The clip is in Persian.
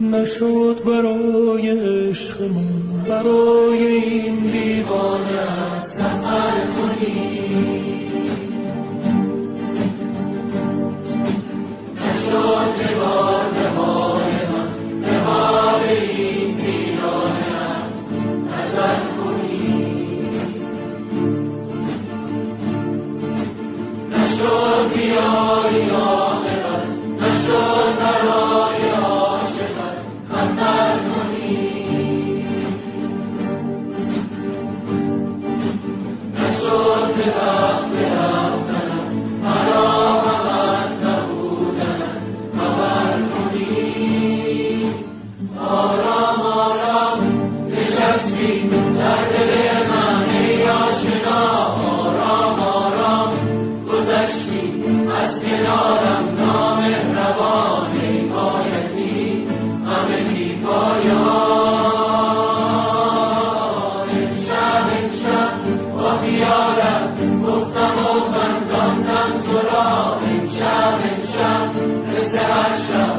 نشد برای عشق من، برای این دیوانه سفر کنی. نشد به بار به حال من، به حال این ویرانه نظر کنی. نشد بیایی آخرت، نشد برای عاشقت خطر کنی. نشد به وقت رفتنت، مرا هم از نبودنت خبر کنی. آرام آرام نشستی در دل من ای آشنا، آرام آرام گذشتی از کنارم نامهربان ای بایزی همه بی پایان. امشب با خیالت گفتم و خنداندم تو را، امشب مثل هر شب